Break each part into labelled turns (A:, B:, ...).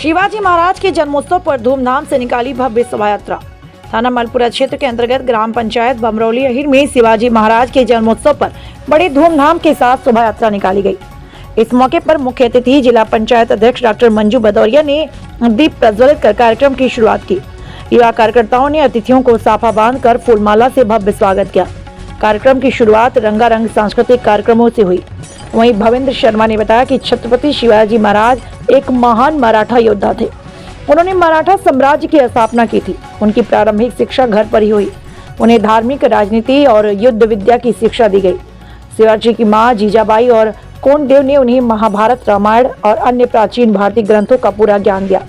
A: शिवाजी महाराज के जन्मोत्सव पर धूमधाम से निकाली भव्य शोभा यात्रा। थाना मलपुरा क्षेत्र के अंतर्गत ग्राम पंचायत बमरौली अहीर में शिवाजी महाराज के जन्मोत्सव पर बड़े धूमधाम के साथ शोभा यात्रा निकाली गई। इस मौके पर मुख्य अतिथि जिला पंचायत अध्यक्ष डॉक्टर मंजू भदौरिया ने दीप प्रज्वलित कर कार्यक्रम की शुरुआत की। युवा कार्यकर्ताओं ने अतिथियों को साफा बांधकर फूलमाला से भव्य स्वागत किया। कार्यक्रम की शुरुआत रंगारंग सांस्कृतिक कार्यक्रमों से हुई। वहीं भवेंद्र शर्मा ने बताया कि छत्रपति शिवाजी महाराज एक महान मराठा योद्धा थे। उन्होंने मराठा साम्राज्य की स्थापना की थी। उनकी प्रारंभिक शिक्षा घर पर ही हुई। उन्हें धार्मिक, राजनीति और युद्ध विद्या की शिक्षा दी गई। शिवाजी की मां जीजाबाई और कोंडदेव ने उन्हें महाभारत, रामायण और अन्य प्राचीन भारतीय ग्रंथों का पूरा ज्ञान दिया।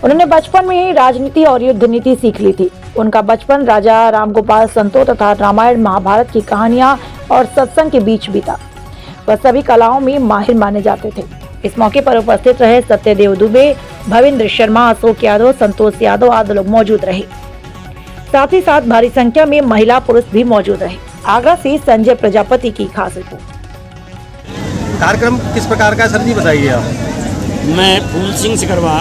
A: उन्होंने बचपन में ही राजनीति और युद्ध नीति सीख ली थी। उनका बचपन राजा रामगोपाल संतों तथा रामायण, महाभारत की कहानियां और सत्संग के बीच बीता। वह सभी कलाओं में माहिर माने जाते थे। इस मौके पर उपस्थित रहे सत्यदेव दुबे, भवेंद्र शर्मा, अशोक यादव, संतोष यादव आदि लोग मौजूद रहे। साथ ही साथ भारी संख्या में महिला पुरुष भी मौजूद रहे। आगरा से संजय प्रजापति की खास रिपोर्ट।
B: कार्यक्रम किस प्रकार का सर जी बताइए आप?
C: मैं फूल सिंह सिकरवा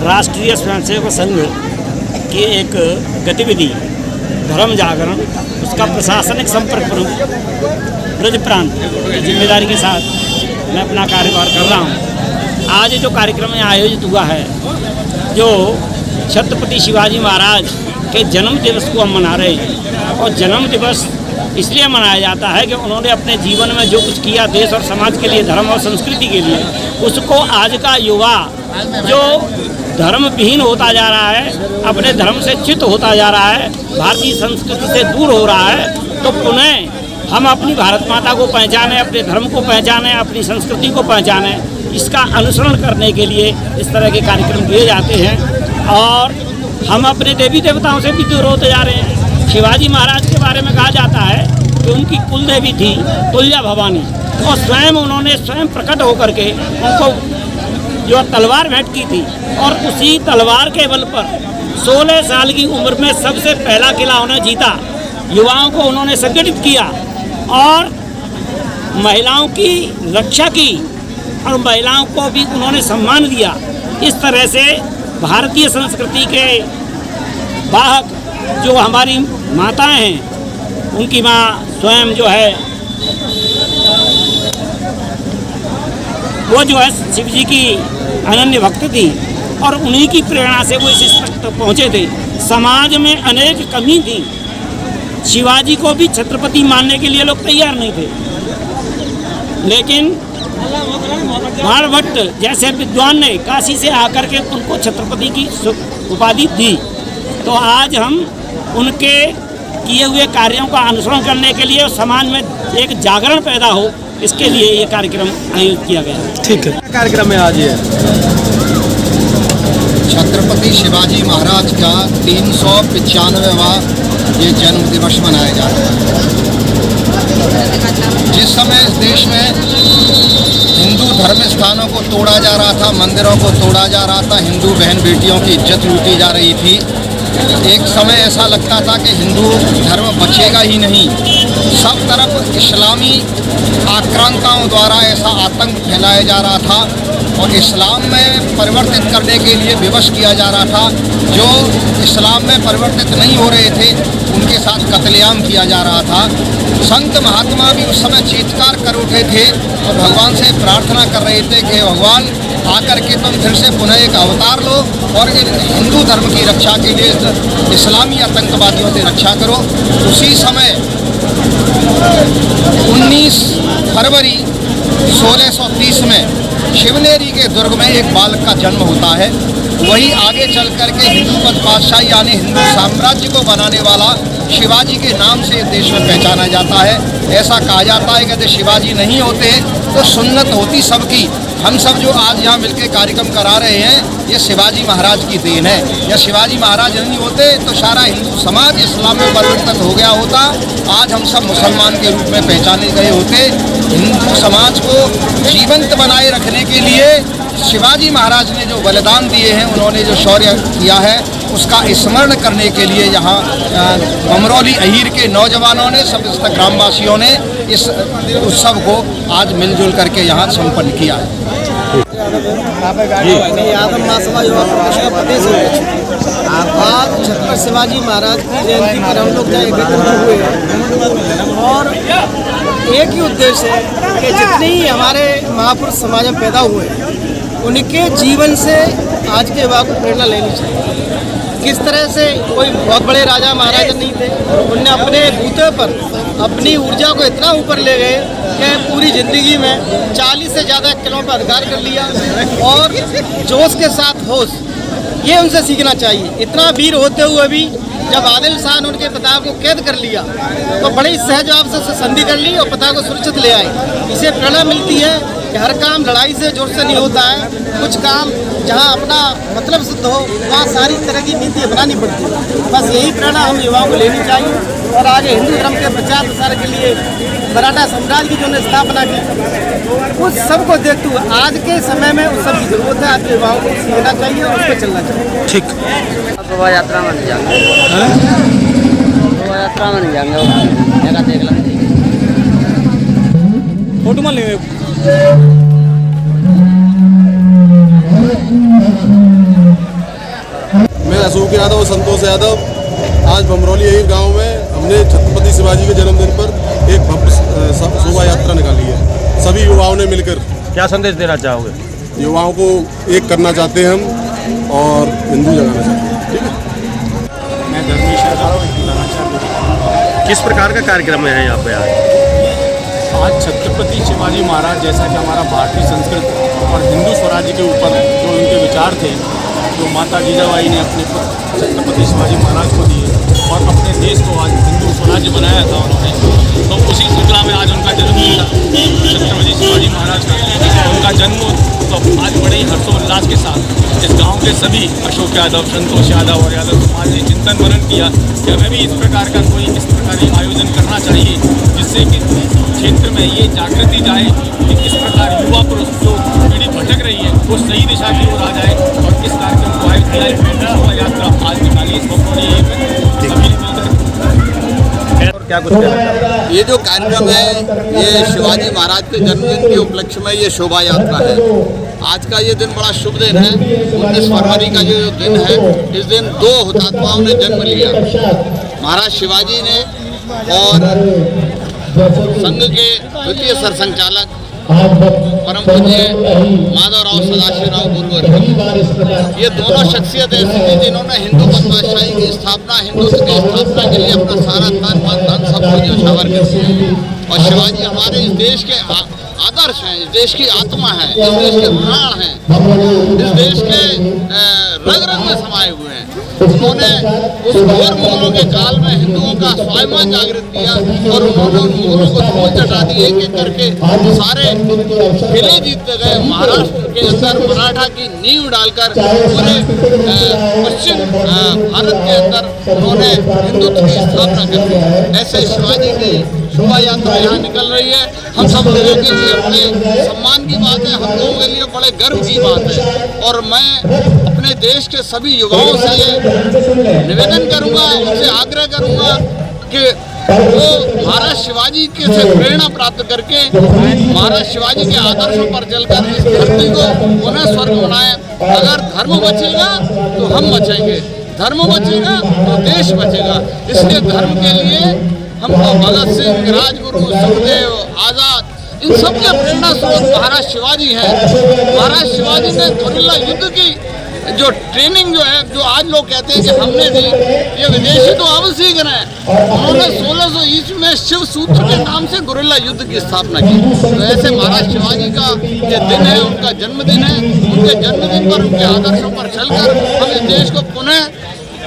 C: राष्ट्रीय स्वयंसेवक संघ की एक गतिविधि धर्म जागरण, उसका प्रशासनिक संपर्क प्रमुख ब्रज प्रांत की जिम्मेदारी के साथ मैं अपना कार्यभार कर रहा हूँ। आज जो कार्यक्रम आयोजित हुआ है, जो छत्रपति शिवाजी महाराज के जन्म दिवस को हम मना रहे हैं। और जन्म दिवस इसलिए मनाया जाता है कि उन्होंने अपने जीवन में जो कुछ किया देश और समाज के लिए, धर्म और संस्कृति के लिए, उसको आज का युवा जो धर्म विहीन होता जा रहा है, अपने धर्म से च्युत होता जा रहा है, भारतीय संस्कृति से दूर हो रहा है, तो पुनः हम अपनी भारत माता को पहचानें, अपने धर्म को पहचानें, अपनी संस्कृति को पहचानें। इसका अनुसरण करने के लिए इस तरह के कार्यक्रम किए जाते हैं। और हम अपने देवी देवताओं से भी दूर होते जा रहे हैं। शिवाजी महाराज के बारे में कहा जाता है कि उनकी कुल देवी थी तुल्जा भवानी, और स्वयं उन्होंने प्रकट होकर के उनको जो तलवार भेंट की थी, और उसी तलवार के बल पर 16 साल की उम्र में सबसे पहला किला उन्हें जीता। युवाओं को उन्होंने संगठित किया और महिलाओं की रक्षा की, और महिलाओं को भी उन्होंने सम्मान दिया। इस तरह से भारतीय संस्कृति के वाहक जो हमारी माताएं हैं, उनकी माँ स्वयं जो है वो जो है शिव जी की अनन्य भक्त थी, और उन्हीं की प्रेरणा से वो इस तक तो पहुँचे थे। समाज में अनेक कमी थी। शिवाजी को भी छत्रपति मानने के लिए लोग तैयार नहीं थे, लेकिन भाणभट्ट जैसे विद्वान ने काशी से आकर के उनको छत्रपति की उपाधि दी। तो आज हम उनके किए हुए कार्यों का अनुसरण करने के लिए और समाज में एक जागरण पैदा हो, इसके लिए ये कार्यक्रम आयोजित किया गया।
B: ठीक है। कार्यक्रम में आज ये
D: छत्रपति शिवाजी महाराज का 395वां ये जन्म दिवस मनाया जा रहा है। जिस समय इस देश में हिंदू धर्म स्थानों को तोड़ा जा रहा था, मंदिरों को तोड़ा जा रहा था, हिंदू बहन बेटियों की इज्जत लूटी जा रही थी, एक समय ऐसा लगता था कि हिंदू धर्म बचेगा ही नहीं। सब तरफ इस्लामी आक्रांताओं द्वारा ऐसा आतंक फैलाया जा रहा था और इस्लाम में परिवर्तित करने के लिए विवश किया जा रहा था। जो इस्लाम में परिवर्तित नहीं हो रहे थे उनके साथ कत्लेआम किया जा रहा था। संत महात्मा भी उस समय चीत्कार कर उठे थे और भगवान से प्रार्थना कर रहे थे कि भगवान आकर के तुम फिर से पुनः एक अवतार लो और हिंदू धर्म की रक्षा के लिए इस्लामी आतंकवादियों से रक्षा करो। उसी समय 19 फरवरी 1630 में शिवनेरी के दुर्ग में एक बालक का जन्म होता है। वही आगे चल करके हिंदूपद बादशाह यानी हिंदू साम्राज्य को बनाने वाला शिवाजी के नाम से देश में पहचाना जाता है। ऐसा कहा जाता है कि यदि शिवाजी नहीं होते तो सुन्नत होती सबकी। हम सब जो आज यहाँ मिलकर कार्यक्रम करा रहे हैं, ये शिवाजी महाराज की देन है। या शिवाजी महाराज नहीं होते तो सारा हिंदू समाज इस्लाम में परिवर्तित हो गया होता। आज हम सब मुसलमान के रूप में पहचाने गए होते। हिंदू समाज को जीवंत बनाए रखने के लिए शिवाजी महाराज ने जो बलिदान दिए हैं, उन्होंने जो शौर्य किया है, उसका स्मरण करने के लिए यहाँ बमरौली अहीर के नौजवानों ने, समस्त ग्रामवासियों ने इस उत्सव को आज मिलजुल करके यहाँ संपन्न किया है।
E: यादव महासभा युवा कांग्रेस का प्रदेश अध्यक्ष। आज छत्रपति शिवाजी महाराज की जयंती पर हम लोग यहाँ एकत्रित हुए हैं और एक ही उद्देश्य है कि जितने ही हमारे महापुरुष समाज में पैदा हुए उनके जीवन से आज के युवा को प्रेरणा लेनी चाहिए। किस तरह से कोई बहुत बड़े राजा महाराजा नहीं थे, उनने अपने बूते पर अपनी ऊर्जा को इतना ऊपर ले गए कि पूरी ज़िंदगी में 40 से ज़्यादा किलों पर अधिकार कर लिया और जोश के साथ होश, ये उनसे सीखना चाहिए। इतना वीर होते हुए भी जब आदिल शाह ने उनके पिता को कैद कर लिया तो बड़ी सहज से संधि कर ली और पिता को सुरक्षित ले आए। इसे प्रेरणा मिलती है कि हर काम लड़ाई से जोर से नहीं होता है, कुछ काम जहां अपना मतलब सिद्ध हो वहाँ सारी तरह की नीति बनानी पड़ती है। बस यही प्रेरणा हम युवाओं को लेनी चाहिए और आगे हिंदू धर्म के प्रचार प्रसार के लिए मराठा साम्राज्य की जो उन्होंने स्थापना की उस सबको देखते हुए आज के समय में उस सब की जरूरत है। आज के युवाओं को सीखना चाहिए और उस पर चलना चाहिए।
B: ठीक।
F: शोभा यात्रा में नहीं जाएंगे, शोभा यात्रा में नहीं जाएंगे, जगह देख लेंगे।
C: फोटो मान लेंगे।
G: मैं अशोक यादव और संतोष यादव आज बमरौली यही गांव में हमने छत्रपति शिवाजी के जन्मदिन पर एक भव्य शोभा यात्रा निकाली है। सभी युवाओं ने मिलकर।
B: क्या संदेश देना चाहोगे?
G: युवाओं को एक करना चाहते हैं हम और हिंदू जगाना चाहते हैं। ठीक है।
C: मैं धर्मेश यादव।
B: किस प्रकार का कार्यक्रम है यहाँ पे
H: आज छत्रपति शिवाजी महाराज जैसा कि हमारा भारतीय संस्कृति और हिंदू स्वराज्य के ऊपर जो उनके विचार थे, जो माता जीजाबाई ने अपने छत्रपति शिवाजी महाराज को दिए और अपने देश को आज हिंदू स्वराज्य बनाया था उन्होंने, तो उसी श्रृंखला में आज उनका जन्मदिन था छत्रपति शिवाजी महाराज का। उनका जन्म तो आज बड़े ही हर्षोल्लास के साथ इस गांव के सभी अशोक यादव, संतोष यादव और यादव समाज ने चिंतन मनन किया कि हमें भी इस प्रकार का कोई इस प्रकार का आयोजन करना चाहिए जिससे कि क्षेत्र में ये जागृति जाए कि किस प्रकार युवा पुरुष जो पीढ़ी भटक रही है वो सही दिशा की ओर आ जाए और इस कार्यक्रम को आयोजित किया। शोभा यात्रा आज निकाली इस बमरौली सभी ने मिलकर।
B: और क्या कुछ कहना चाहोगे?
D: ये जो कार्यक्रम है ये शिवाजी महाराज के जन्मदिन के उपलक्ष्य में ये शोभा यात्रा है। आज का ये दिन बड़ा शुभ दिन है। 19 फरवरी का जो दिन है, इस दिन 2 हुतात्माओं ने जन्म लिया, महाराज शिवाजी ने और संघ के द्वितीय सरसंचालक परम पूज्य माधवराव सदाशिवराव बुलवर। ये दोनों शख्सियत ऐसी थी जिन्होंने हिंदू बादशाही की स्थापना, हिंदुत्व की स्थापना के लिए अपना सारा तन मन धन सब कुछ न्यौछावर कर दिया। और शिवाजी हमारे इस देश के आदर्श हैं, इस देश की आत्मा है, इस देश के प्राण हैं, इस देश के रग रग में समाये हुए हैं। उन्होंने उस घोर मुगलों के काल में हिंदुओं का स्वाभिमान जागृत किया और उन्होंने उन मुगलों को धूल चटा दी। एक एक करके सारे किले जीतते गए। महाराष्ट्र के अंदर मराठा की नींव डालकर पूरे पश्चिम भारत के अंदर उन्होंने हिंदुत्व की स्थापना कर दी। ऐसे शिवाजी की शोभा यात्रा यहाँ निकल रही है। हम सब लोगों के लिए बड़े सम्मान की बात है, हम लोगों के लिए बड़े गर्व की बात है। और मैं अपने देश के सभी युवाओं से ये निवेदन करूंगा, उनसे आग्रह करूंगा कि वो महाराज शिवाजी के से प्रेरणा प्राप्त करके महाराज शिवाजी के आदर्शों पर चलकर इस धरती को पुनः स्वर्ग बनाएं। अगर धर्म बचेगा तो हम बचेंगे, धर्म बचेगा तो देश बचेगा। इसलिए धर्म के लिए हमको भगत सिंह, राजगुरु, सुखदेव, आज़ाद इन सब के प्रेरणा स्रोत महाराज शिवाजी हैं। महाराज शिवाजी ने गुरिल्ला युद्ध की जो ट्रेनिंग जो है, जो आज लोग कहते हैं कि हमने दी, ये विदेशी तो अब सीख रहे हैं। उन्होंने 1600 ईस्वी में शिव सूत्र के नाम से गुरिल्ला युद्ध की स्थापना की। तो ऐसे महाराज शिवाजी का ये दिन है, उनका जन्मदिन है। उनके जन्मदिन पर, उनके आदर्शों पर चलकर हम इस देश को पुनः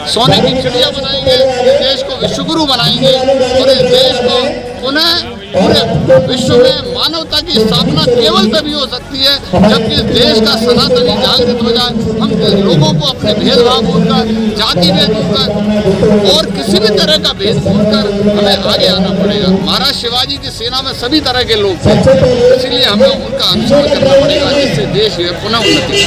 D: सोने की चिड़िया बनाएंगे, इस देश को विश्वगुरु बनाएंगे और इस देश को पुनः पूरे विश्व में मानवता की स्थापना केवल तभी हो सकती है जबकि इस देश का सनातनी जागृत हो जाए। हम लोगों को अपने भेदभाव भूलकर, जाति भेद भूलकर और किसी भी तरह का भेद भूलकर हमें आगे आना पड़ेगा। महाराज शिवाजी की सेना में सभी तरह के लोग थे, इसलिए हमें उनका अनुसरण करना पड़ेगा जिससे देश पुनः उन्नति